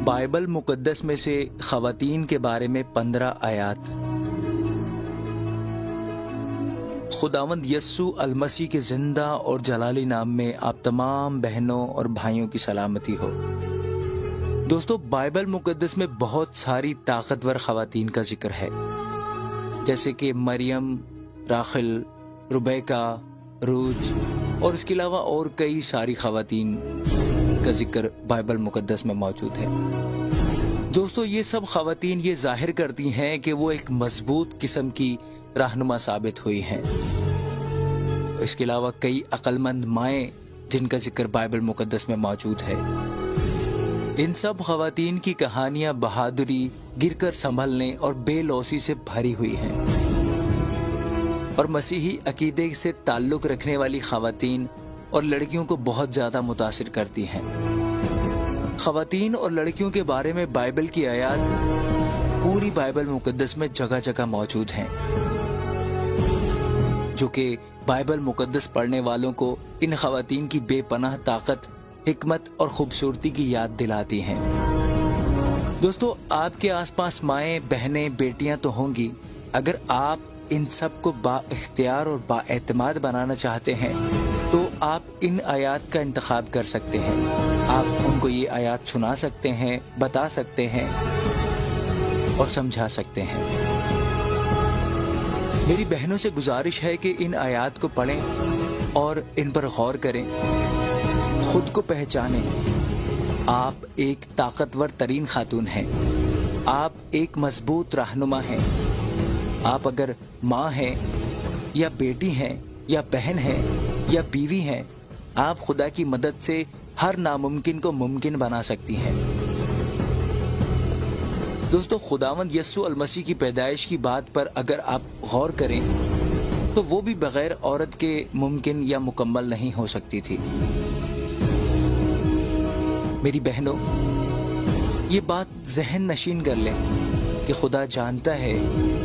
Bible मुकद्दस में से ख़वातीन के बारे में 15 आयात। खुदावंद यस्सु अलमसीह के ज़िंदा और जलाली नाम में आप तमाम बहनों और भाइयों की सलामती हो। दोस्तों, बाइबल मुकद्दस में बहुत सारी ताकतवर ख़वातीन का जिक्र है, जैसे कि मरियम, राखिल, रुबैका, रूज और इसके अलावा और कई सारी ख़वातीन का जिक्र बाइबल मुकद्दस में मौजूद है। दोस्तों, ये सब ख़वातीन ये जाहिर करती हैं कि वो एक मजबूत किस्म की रहनुमा साबित हुई हैं। इसके अलावा कई अक्लमंद माएँ जिनका जिक्र बाइबल मुकद्दस में मौजूद है। इन सब ख़वातीन की कहानियाँ बहादुरी, गिरकर संभलने और बेलौसी से भरी हुई हैं, और मसीही अकीदे से ताल्लुक़ रखने वाली ख़वातीन और लड़कियों को बहुत ज़्यादा मुतासिर करती हैं। ख़वातीन और लड़कियों के बारे में बाइबल की आयत पूरी बाइबल मुकद्दस में जगह जगह मौजूद हैं, जो कि बाइबल मुकद्दस पढ़ने वालों को इन ख़वातीन की बेपनाह ताकत, हिकमत और खूबसूरती की याद दिलाती हैं। दोस्तों, आपके आसपास माएँ, बहनें, बेटियां तो होंगी। अगर आप इन सब को बाइख्तियार और बाएतमाद बनाना चाहते हैं तो आप इन आयात का इंतखाब कर सकते हैं। आप उनको ये आयात सुना सकते हैं, बता सकते हैं और समझा सकते हैं। मेरी बहनों से गुजारिश है कि इन आयात को पढ़ें और इन पर गौर करें, खुद को पहचानें। आप एक ताकतवर तरीन खातून हैं, आप एक मजबूत रहनुमा हैं। आप अगर माँ हैं या बेटी हैं या बहन हैं या बीवी हैं, आप खुदा की मदद से हर नामुमकिन को मुमकिन बना सकती हैं। दोस्तों, खुदावंद यस्सु अलमसीह की पैदाइश की बात पर अगर आप गौर करें तो वो भी बगैर औरत के मुमकिन या मुकम्मल नहीं हो सकती थी। मेरी बहनों, ये बात जहन नशीन कर लें कि खुदा जानता है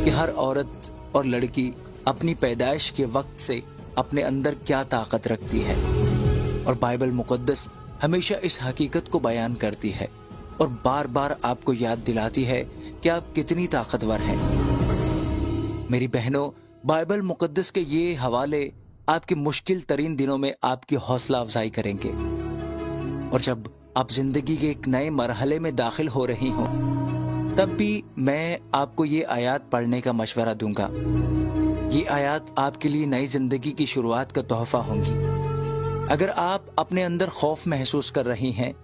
कि हर औरत और लड़की अपनी पैदाइश के वक्त से अपने अंदर क्या ताकत रखती है, और बाइबल मुकद्दस हमेशा इस हकीकत को बयान करती है और बार बार आपको याद दिलाती है कि आप कितनी ताकतवर हैं। मेरी बहनों, बाइबल मुकद्दस के ये हवाले आपके मुश्किल तरीन दिनों में आपकी हौसला अफजाई करेंगे, और जब आप जिंदगी के एक नए मरहले में दाखिल हो रही हों तब भी मैं आपको ये आयत पढ़ने का मशवरा दूंगा। ये आयत आपके लिए नई जिंदगी की शुरुआत का तोहफा होंगी। अगर आप अपने अंदर खौफ महसूस कर रही हैं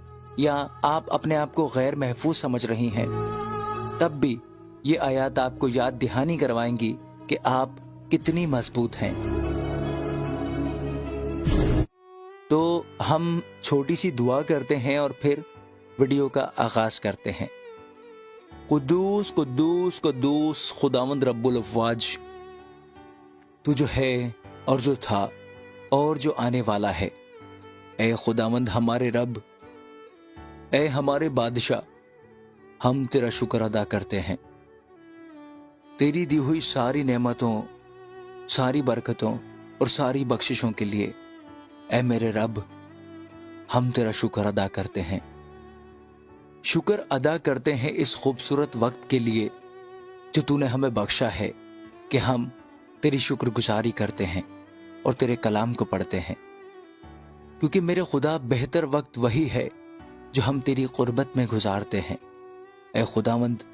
या आप अपने आप को गैर महफूज समझ रही हैं, तब भी ये आयत आपको याद दहानी करवाएंगी कि आप कितनी मजबूत हैं। तो हम छोटी सी दुआ करते हैं और फिर वीडियो का आगाज करते हैं। कुद्दूस कुद्दूस कुद्दूस खुदावंद रब्बुल अफ़वाज, तू जो है और जो था और जो आने वाला है। ए खुदावंद हमारे रब, ए हमारे बादशाह, हम तेरा शुक्र अदा करते हैं। तेरी दी हुई सारी नेमतों, सारी बरकतों और सारी बख्शिशों के लिए ए मेरे रब, हम तेरा शुक्र अदा करते हैं। शुक्र अदा करते हैं इस खूबसूरत वक्त के लिए जो तूने हमें बख्शा है कि हम तेरी शुक्रगुजारी करते हैं और तेरे कलाम को पढ़ते हैं, क्योंकि मेरे खुदा बेहतर वक्त वही है जो हम तेरी कुर्बत में गुजारते हैं। ए खुदावंद,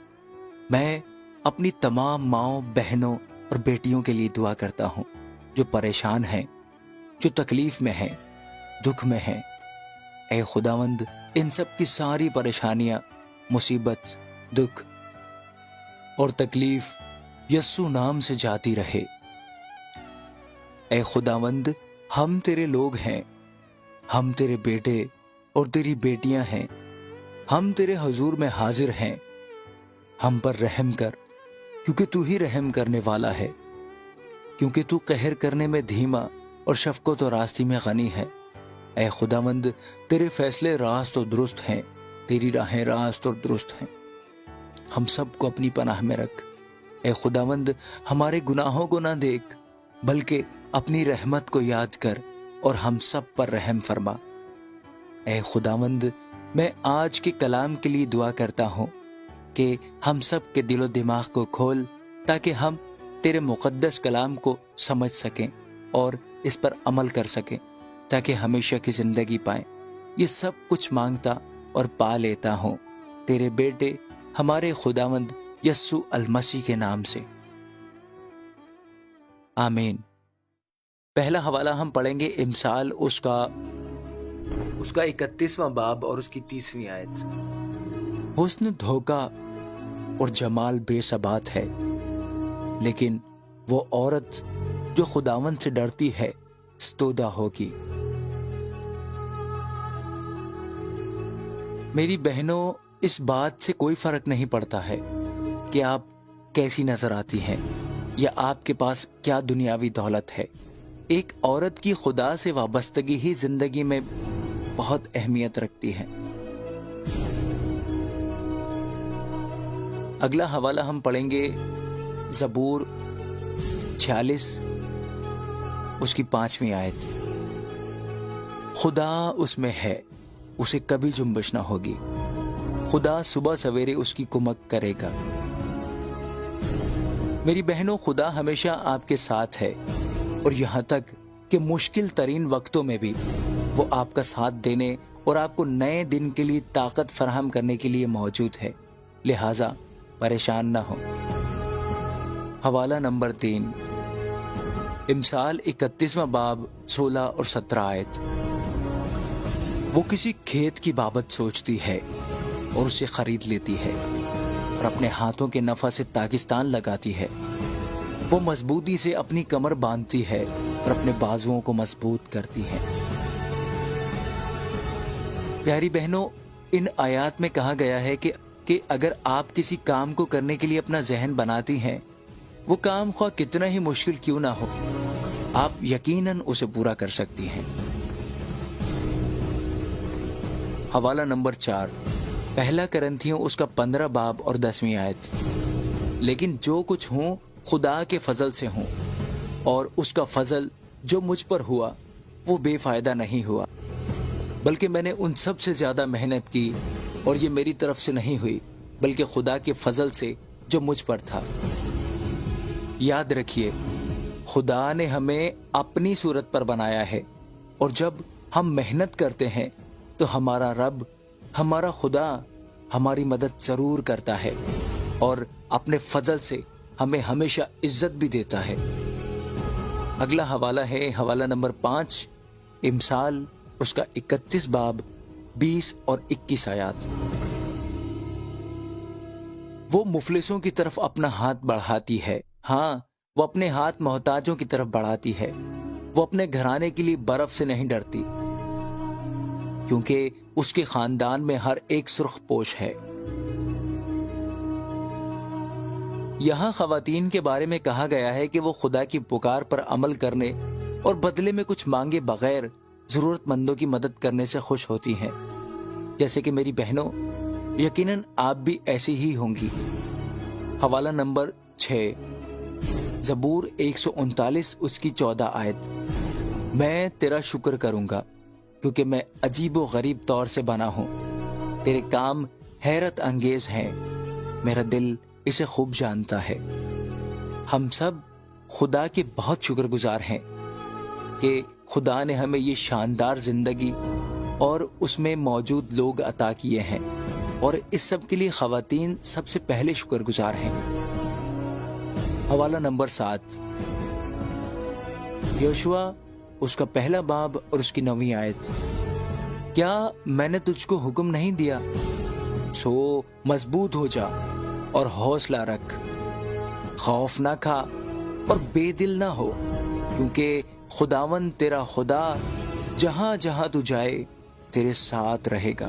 मैं अपनी तमाम माँओं, बहनों और बेटियों के लिए दुआ करता हूँ जो परेशान हैं, जो तकलीफ में हैं, दुख में हैं। ए खुदावंद, इन सब की सारी परेशानियां, मुसीबत, दुख और तकलीफ यस्सु नाम से जाती रहे। ए खुदावंद, हम तेरे लोग हैं, हम तेरे बेटे और तेरी बेटियां हैं, हम तेरे हुजूर में हाजिर हैं। हम पर रहम कर, क्योंकि तू ही रहम करने वाला है, क्योंकि तू कहर करने में धीमा और शफकत और रास्ती में गनी है। ऐ खुदावंद, तेरे फैसले रास्त और दुरुस्त हैं, तेरी राहें रास्त और दुरुस्त हैं। हम सबको अपनी पनाह में रख। ऐ खुदावंद, हमारे गुनाहों को ना देख, बल्कि अपनी रहमत को याद कर और हम सब पर रहम फरमा। ऐ खुदावंद, میں آج کے کلام کے لیے دعا کرتا ہوں کہ ہم سب کے دل و دماغ کو کھول تاکہ ہم تیرے مقدس کلام کو سمجھ سکیں اور اس پر عمل کر سکیں تاکہ ہمیشہ کی زندگی پائیں۔ یہ سب کچھ مانگتا اور پا لیتا ہوں تیرے بیٹے ہمارے خداوند یسوع المسیح کے نام سے، آمین۔ پہلا حوالہ ہم پڑھیں گے امثال اس کا 31واں باب اور اس کی 30ویں آیت۔ حسن دھوکہ اور جمال بے ثبات ہے، لیکن وہ عورت جو خداوند سے ڈرتی ہے ستودہ ہوگی۔ میری بہنوں، اس بات سے کوئی فرق نہیں پڑتا ہے کہ آپ کیسی نظر آتی ہیں یا آپ کے پاس کیا دنیاوی دولت ہے۔ ایک عورت کی خدا سے وابستگی ہی زندگی میں بہت اہمیت رکھتی ہے۔ اگلا حوالہ ہم پڑھیں گے زبور 46 اس کی 5ویں آیت۔ خدا اس میں ہے، اسے کبھی جنبش نہ ہوگی، خدا صبح سویرے اس کی کمک کرے گا۔ میری بہنوں، خدا ہمیشہ آپ کے ساتھ ہے، اور یہاں تک کہ مشکل ترین وقتوں میں بھی وہ آپ کا ساتھ دینے اور آپ کو نئے دن کے لیے طاقت فراہم کرنے کے لیے موجود ہے، لہٰذا پریشان نہ ہو۔ حوالہ نمبر 3، امثال 31واں باب 16 اور 17 آیت۔ وہ کسی کھیت کی بابت سوچتی ہے اور اسے خرید لیتی ہے، اور اپنے ہاتھوں کے نفع سے داغستان لگاتی ہے۔ وہ مضبوطی سے اپنی کمر باندھتی ہے اور اپنے بازوؤں کو مضبوط کرتی ہے۔ پیاری بہنوں، ان آیات میں کہا گیا ہے کہ اگر آپ کسی کام کو کرنے کے لیے اپنا ذہن بناتی ہیں، وہ کام خواہ کتنا ہی مشکل کیوں نہ ہو، آپ یقیناً اسے پورا کر سکتی ہیں۔ حوالہ نمبر 4، پہلا کرنتھیوں اس کا 15 باب اور 10ویں آیت۔ لیکن جو کچھ ہوں خدا کے فضل سے ہوں، اور اس کا فضل جو مجھ پر ہوا وہ بے فائدہ نہیں ہوا، بلکہ میں نے ان سب سے زیادہ محنت کی، اور یہ میری طرف سے نہیں ہوئی بلکہ خدا کے فضل سے جو مجھ پر تھا۔ یاد رکھیے، خدا نے ہمیں اپنی صورت پر بنایا ہے، اور جب ہم محنت کرتے ہیں تو ہمارا رب، ہمارا خدا ہماری مدد ضرور کرتا ہے، اور اپنے فضل سے ہمیں ہمیشہ عزت بھی دیتا ہے۔ اگلا حوالہ ہے حوالہ نمبر 5، امثال اس کا 31 باب 20 اور 21 آیات۔ وہ مفلسوں کی طرف اپنا ہاتھ بڑھاتی ہے، ہاں وہ اپنے ہاتھ محتاجوں کی طرف بڑھاتی ہے۔ وہ اپنے گھرانے کے لیے برف سے نہیں ڈرتی، کیونکہ اس کے خاندان میں ہر ایک سرخ پوش ہے۔ یہاں خواتین کے بارے میں کہا گیا ہے کہ وہ خدا کی پکار پر عمل کرنے اور بدلے میں کچھ مانگے بغیر ضرورت مندوں کی مدد کرنے سے خوش ہوتی ہیں، جیسے کہ میری بہنوں یقیناً آپ بھی ایسی ہی ہوں گی۔ حوالہ نمبر 6، زبور 139 اس کی 14 آیت۔ میں تیرا شکر کروں گا کیونکہ میں عجیب و غریب طور سے بنا ہوں، تیرے کام حیرت انگیز ہیں، میرا دل اسے خوب جانتا ہے۔ ہم سب خدا کے بہت شکر گزار ہیں کہ خدا نے ہمیں یہ شاندار زندگی اور اس میں موجود لوگ عطا کیے ہیں، اور اس سب کے لیے خواتین سب سے پہلے شکر گزار ہیں۔ حوالہ نمبر 7، یوشوا اس کا پہلا باب اور اس کی 9ویں آیت۔ کیا میں نے تجھ کو حکم نہیں دیا؟ سو مضبوط ہو جا اور حوصلہ رکھ، خوف نہ کھا اور بے دل نہ ہو، کیونکہ خداوند تیرا خدا جہاں جہاں تو جائے تیرے ساتھ رہے گا۔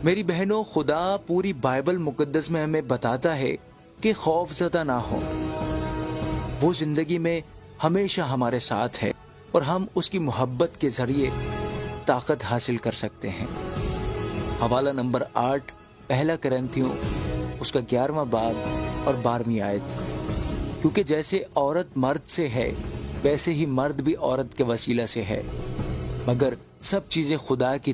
میری بہنوں، خدا پوری بائبل مقدس میں ہمیں بتاتا ہے کہ خوف زدہ نہ ہو، وہ زندگی میں ہمیشہ ہمارے ساتھ ہے، اور ہم اس کی محبت کے ذریعے طاقت حاصل کر سکتے ہیں۔ حوالہ نمبر 8، پہلا کرنتھیوں اس کا 11واں باب اور 12ویں آیت۔ کیونکہ جیسے عورت مرد سے ہے ویسے ہی مرد بھی عورت کے وسیلہ سے ہے، مگر سب چیزیں خدا کی